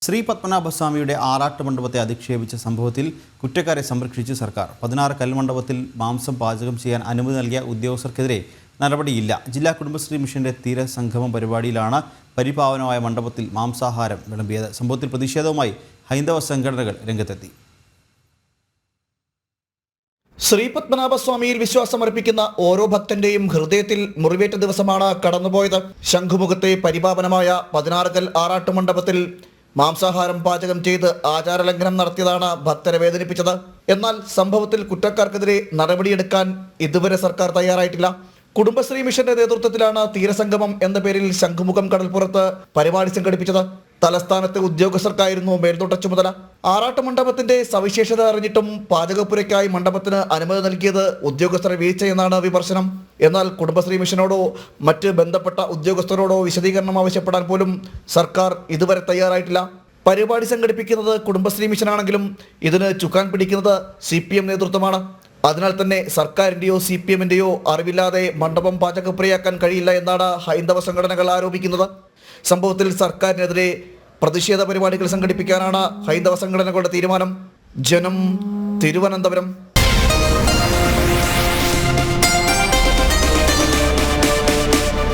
ശ്രീ പത്മനാഭസ്വാമിയുടെ ആറാട്ട് മണ്ഡപത്തെ അധിക്ഷേപിച്ച സംഭവത്തിൽ കുറ്റക്കാരെ സംരക്ഷിച്ച് സർക്കാർ. 16 കൽമണ്ഡപത്തിൽ മാംസം പാചകം ചെയ്യാൻ അനുമതി നൽകിയ ഉദ്യോഗസ്ഥർക്കെതിരെ നടപടിയില്ല. ജില്ലാ കുടുംബശ്രീ മിഷന്റെ തീരസംഗമം പരിപാടിയിലാണ് പരിപാവനമായ മണ്ഡപത്തിൽ മാംസാഹാരം വിളമ്പിയത്. സംഭവത്തിൽ പ്രതിഷേധവുമായി ഹൈന്ദവ സംഘടനകൾ രംഗത്തെത്തി. ശ്രീ പത്മനാഭസ്വാമിയിൽ വിശ്വാസമർപ്പിക്കുന്ന ഓരോ ഭക്തന്റെയും ഹൃദയത്തിൽ മുറിവേറ്റ ദിവസമാണ് കടന്നുപോയത്. ശംഖുമുഖത്തെ പരിപാവനമായ 16 കൽ ആറാട്ട് മണ്ഡപത്തിൽ മാംസാഹാരം പാചകം ചെയ്ത് ആചാരലംഘനം നടത്തിയതാണ് ഭക്തരെ വേദനിപ്പിച്ചത്. എന്നാൽ സംഭവത്തിൽ കുറ്റക്കാർക്കെതിരെ നടപടിയെടുക്കാൻ ഇതുവരെ സർക്കാർ തയ്യാറായിട്ടില്ല. കുടുംബശ്രീ മിഷന്റെ നേതൃത്വത്തിലാണ് തീരസംഗമം എന്ന പേരിൽ ശംഖുമുഖം കടൽപ്പുറത്ത് പരിപാടി സംഘടിപ്പിച്ചത്. തലസ്ഥാനത്തെ ഉദ്യോഗസ്ഥർക്കായിരുന്നു മേൽനോട്ട ചുമതല. ആറാട്ട് മണ്ഡപത്തിന്റെ സവിശേഷത അറിഞ്ഞിട്ടും പാചകപ്പുരയ്ക്കായി മണ്ഡപത്തിന് അനുമതി നൽകിയത് ഉദ്യോഗസ്ഥരുടെ വീഴ്ചയെന്നാണ് വിമർശനം. എന്നാൽ കുടുംബശ്രീ മിഷനോടോ മറ്റ് ബന്ധപ്പെട്ട ഉദ്യോഗസ്ഥരോടോ വിശദീകരണം ആവശ്യപ്പെടാൻ പോലും സർക്കാർ ഇതുവരെ തയ്യാറായിട്ടില്ല. പരിപാടി സംഘടിപ്പിക്കുന്നത് കുടുംബശ്രീ മിഷനാണെങ്കിലും ഇതിന് ചുക്കാൻ പിടിക്കുന്നത് CPM നേതൃത്വമാണ്. അതിനാൽ തന്നെ സർക്കാരിൻ്റെയോ CPMൻ്റെയോ അറിവില്ലാതെ മണ്ഡപം പാചകപ്പുരയാക്കാൻ കഴിയില്ല എന്നാണ് ഹൈന്ദവ സംഘടനകൾ ആരോപിക്കുന്നത്. സംഭവത്തിൽ സർക്കാരിനെതിരെ പ്രതിഷേധ പരിപാടികൾ സംഘടിപ്പിക്കാനാണ് ഹൈന്ദവ സംഘടനകളുടെ തീരുമാനം. ജനം, തിരുവനന്തപുരം.